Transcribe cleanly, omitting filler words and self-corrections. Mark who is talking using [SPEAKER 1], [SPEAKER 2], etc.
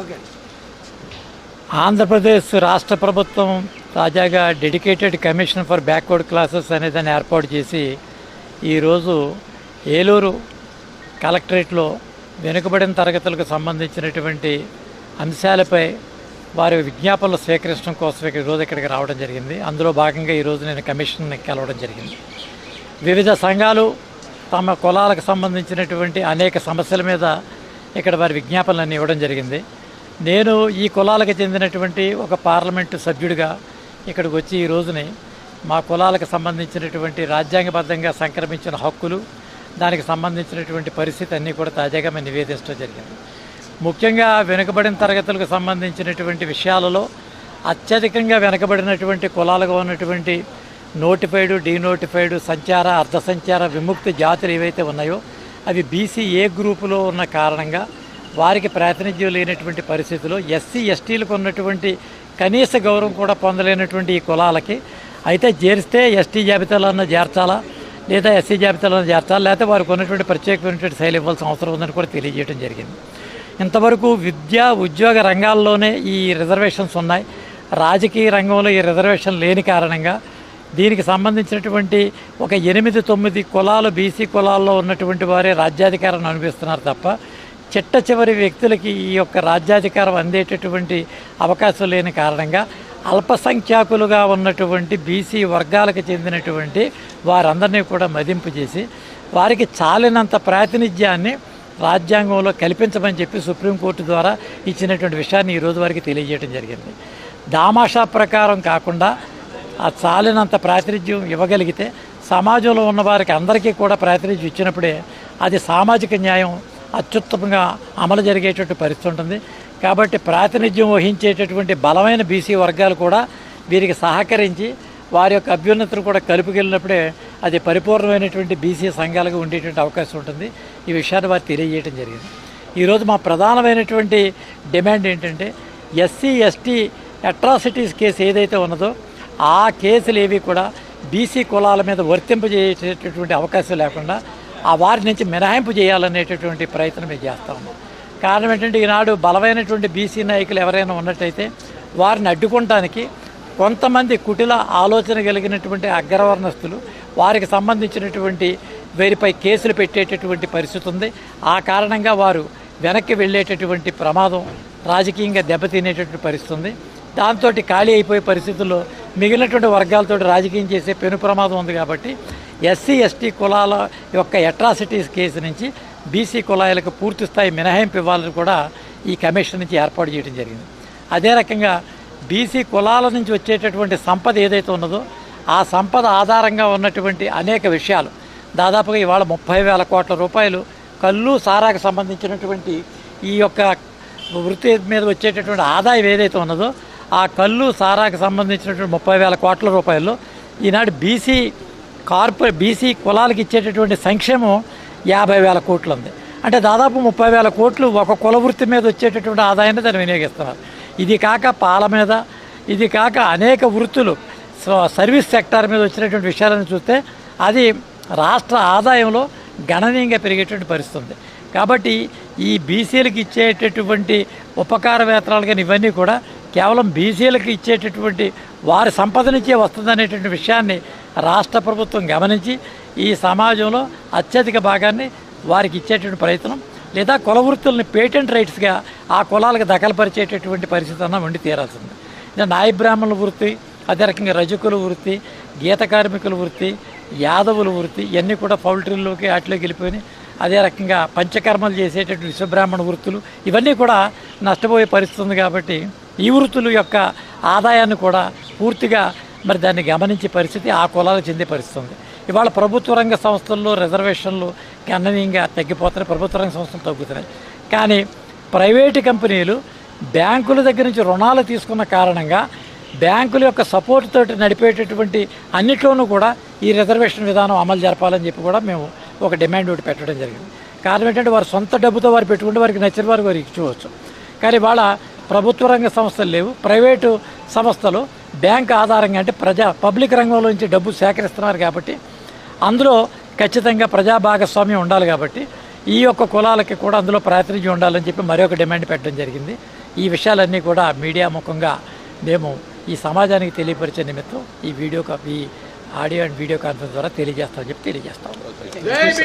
[SPEAKER 1] Okay. Andhra Pradesh రాష్ట్ర ప్రభుత్వం తాజాగా dedicated commission for backward classes అనేదాన్ని ఏర్పాటు చేసి ఈరోజు ఏలూరు కలెక్టరేట్లో వెనుకబడిన తరగతులకు సంబంధించినటువంటి అంశాలపై వారి విజ్ఞాపనలు స్వీకరించడం కోసం ఈరోజు ఇక్కడికి రావడం జరిగింది. అందులో భాగంగా ఈరోజు నేను కమిషన్ని కలవడం జరిగింది. వివిధ సంఘాలు తమ కులాలకు సంబంధించినటువంటి అనేక సమస్యల మీద ఇక్కడ వారి విజ్ఞాపనలన్నీ ఇవ్వడం జరిగింది. నేను ఈ కులాలకు చెందినటువంటి ఒక పార్లమెంటు సభ్యుడిగా ఇక్కడికి వచ్చి ఈ రోజుని మా కులాలకు సంబంధించినటువంటి రాజ్యాంగబద్ధంగా సంక్రమించిన హక్కులు, దానికి సంబంధించినటువంటి పరిస్థితి అన్నీ కూడా తాజాగా మేము నివేదించడం జరిగింది. ముఖ్యంగా వెనుకబడిన తరగతులకు సంబంధించినటువంటి విషయాలలో అత్యధికంగా వెనుకబడినటువంటి కులాలుగా ఉన్నటువంటి నోటిఫైడ్, డీనోటిఫైడ్, సంచార, అర్ధ సంచార, విముక్తి జాతులు ఏవైతే ఉన్నాయో అవి బీసీ ఏ గ్రూపులో ఉన్న కారణంగా వారికి ప్రాతినిధ్యం లేనటువంటి పరిస్థితుల్లో ఎస్సీ ఎస్టీలకు ఉన్నటువంటి కనీస గౌరవం కూడా పొందలేనటువంటి ఈ కులాలకి అయితే చేరిస్తే ఎస్టీ జాబితాలో చేర్చాలా, లేదా ఎస్సీ జాబితాలో చేర్చాలా, లేకపోతే వారికి ఉన్నటువంటి ప్రత్యేకమైనటువంటి శైలి ఇవ్వాల్సిన అవసరం ఉందని కూడా తెలియజేయడం జరిగింది. ఇంతవరకు విద్యా ఉద్యోగ రంగాల్లోనే ఈ రిజర్వేషన్స్ ఉన్నాయి. రాజకీయ రంగంలో ఈ రిజర్వేషన్ లేని కారణంగా దీనికి సంబంధించినటువంటి ఒక 8-9 కులాలు బీసీ కులాల్లో ఉన్నటువంటి వారే రాజ్యాధికారాన్ని అనుభవిస్తున్నారు తప్ప చిట్ట చివరి వ్యక్తులకి ఈ యొక్క రాజ్యాధికారం అందేటటువంటి అవకాశం లేని కారణంగా అల్పసంఖ్యాకులుగా ఉన్నటువంటి బీసీ వర్గాలకు చెందినటువంటి వారందరినీ కూడా మదింపు చేసి వారికి చాలినంత ప్రాతినిధ్యాన్ని రాజ్యాంగంలో కల్పించమని చెప్పి సుప్రీంకోర్టు ద్వారా ఇచ్చినటువంటి విషయాన్ని ఈరోజు వారికి తెలియజేయడం జరిగింది. దామాషా ప్రకారం కాకుండా ఆ చాలినంత ప్రాతినిధ్యం ఇవ్వగలిగితే సమాజంలో ఉన్న వారికి అందరికీ కూడా ప్రాతినిధ్యం ఇచ్చినప్పుడే అది సామాజిక న్యాయం అత్యుత్తమంగా అమలు జరిగేటటువంటి పరిస్థితి ఉంటుంది. కాబట్టి ప్రాతినిధ్యం వహించేటటువంటి బలమైన బీసీ వర్గాలు కూడా వీరికి సహకరించి వారి యొక్క అభ్యున్నతిని కూడా కలుపుకెళ్ళినప్పుడే అది పరిపూర్ణమైనటువంటి బీసీ సంఘాలుగా ఉండేటువంటి అవకాశం ఉంటుంది. ఈ విషయాన్ని వారు తెలియజేయడం జరిగింది. ఈరోజు మా ప్రధానమైనటువంటి డిమాండ్ ఏంటంటే ఎస్సీ ఎస్టీ అట్రాసిటీస్ కేసు ఏదైతే ఉన్నదో ఆ కేసులు ఏవి కూడా బీసీ కులాల మీద వర్తింపజేసేటటువంటి అవకాశం లేకుండా ఆ వారి నుంచి మినహాయింపు చేయాలనేటటువంటి ప్రయత్నం మేము చేస్తా ఉన్నాం. కారణం ఏంటంటే ఈనాడు బలమైనటువంటి బీసీ నాయకులు ఎవరైనా ఉన్నట్టయితే వారిని అడ్డుకోవటానికి కొంతమంది కుటిల ఆలోచన కలిగినటువంటి అగ్రవర్ణస్తులు వారికి సంబంధించినటువంటి వీరిపై కేసులు పెట్టేటటువంటి పరిస్థితి ఉంది. ఆ కారణంగా వారు వెనక్కి వెళ్ళేటటువంటి ప్రమాదం, రాజకీయంగా దెబ్బతినేటటువంటి పరిస్థితి ఉంది. దాంతో ఖాళీ అయిపోయే పరిస్థితుల్లో మిగిలినటువంటి వర్గాలతో రాజకీయం చేసే పెను ప్రమాదం ఉంది. కాబట్టి ఎస్సీ ఎస్టీ కులాల యొక్క అట్రాసిటీస్ కేసు నుంచి బీసీ కులాలకు పూర్తి స్థాయి మినహాయింపు ఇవ్వాలని కూడా ఈ కమిషన్ నుంచి ఏర్పాటు చేయడం జరిగింది. అదే రకంగా బీసీ కులాల నుంచి వచ్చేటటువంటి సంపద ఏదైతే ఉన్నదో ఆ సంపద ఆధారంగా ఉన్నటువంటి అనేక విషయాలు దాదాపుగా ఇవాళ 30,000 కోట్ల రూపాయలు కళ్ళు సారాకు సంబంధించినటువంటి ఈ యొక్క వృత్తి మీద వచ్చేటటువంటి ఆదాయం ఏదైతే ఉన్నదో ఆ కళ్ళు సారాకు సంబంధించినటువంటి 30,000 కోట్ల రూపాయల్లో ఈనాడు బీసీ కులాలకు ఇచ్చేటటువంటి సంక్షేమం 50,000 కోట్లు ఉంది. అంటే దాదాపు 30,000 కోట్లు ఒక కుల వృత్తి మీద వచ్చేటటువంటి ఆదాయాన్ని దాన్ని వినియోగిస్తున్నారు. ఇది కాక పాల మీద, ఇది కాక అనేక వృత్తులు సర్వీస్ సెక్టార్ మీద వచ్చినటువంటి విషయాలను చూస్తే అది రాష్ట్ర ఆదాయంలో గణనీయంగా పెరిగేటువంటి పరిస్థితి ఉంది. కాబట్టి ఈ బీసీలకు ఇచ్చేటటువంటి ఉపకార వేతనాలు కానీ ఇవన్నీ కూడా కేవలం బీసీలకు ఇచ్చేటటువంటి వారి సంపద నుంచే వస్తుందనేటువంటి విషయాన్ని రాష్ట్ర ప్రభుత్వం గమనించి ఈ సమాజంలో అత్యధిక భాగాన్ని వారికి ఇచ్చేటువంటి ప్రయత్నం లేదా కుల వృత్తుల్ని పేటెంట్ రైట్స్గా ఆ కులాలకు దఖలుపరిచేటటువంటి పరిస్థితి అన్న ఉండి తీరాల్సింది. నాయ బ్రాహ్మణుల వృత్తి, అదే రకంగా రజకుల వృత్తి, గీత కార్మికుల వృత్తి, యాదవుల వృత్తి ఇవన్నీ కూడా పౌల్ట్రీల్లోకి వాటిలోకి వెళ్ళిపోయినాయి. అదే రకంగా పంచకర్మలు చేసేటటువంటి విశ్వబ్రాహ్మణ వృత్తులు ఇవన్నీ కూడా నష్టపోయే పరిస్థితి ఉంది. కాబట్టి ఈ వృత్తుల యొక్క ఆదాయాన్ని కూడా పూర్తిగా మరి దాన్ని గమనించే పరిస్థితి ఆ కులాలకు చెందే పరిస్థితి ఉంది. ఇవాళ ప్రభుత్వ రంగ సంస్థల్లో రిజర్వేషన్లు గణనీయంగా తగ్గిపోతున్నాయి, ప్రభుత్వ రంగ సంస్థలు తగ్గుతున్నాయి. కానీ ప్రైవేటు కంపెనీలు బ్యాంకుల దగ్గర నుంచి రుణాలు తీసుకున్న కారణంగా బ్యాంకుల యొక్క సపోర్ట్ తోటి నడిపేటటువంటి అన్నిట్లోనూ కూడా ఈ రిజర్వేషన్ విధానం అమలు జరపాలని చెప్పి కూడా మేము ఒక డిమాండ్ ఒకటి పెట్టడం జరిగింది. కారణం ఏంటంటే వారు సొంత డబ్బుతో వారు పెట్టుకుంటే వారికి నచ్చిన వారు ఇచ్చుకోవచ్చు. కానీ వాళ్ళ ప్రభుత్వ రంగ సంస్థలు లేవు, ప్రైవేటు సంస్థలు బ్యాంక్ ఆధారంగా అంటే పబ్లిక్ రంగంలో నుంచి డబ్బు సేకరిస్తున్నారు. కాబట్టి అందులో ఖచ్చితంగా ప్రజా భాగస్వామ్యం ఉండాలి. కాబట్టి ఈ యొక్క కులాలకి కూడా అందులో ప్రాతినిధ్యం ఉండాలని చెప్పి మరొక డిమాండ్ పెట్టడం జరిగింది. ఈ విషయాలన్నీ కూడా మీడియా ముఖంగా మేము ఈ సమాజానికి తెలియపరిచే నిమిత్తం ఈ ఆడియో అండ్ వీడియో కాన్ఫరెన్స్ ద్వారా తెలియజేస్తామని చెప్పి తెలియజేస్తాం.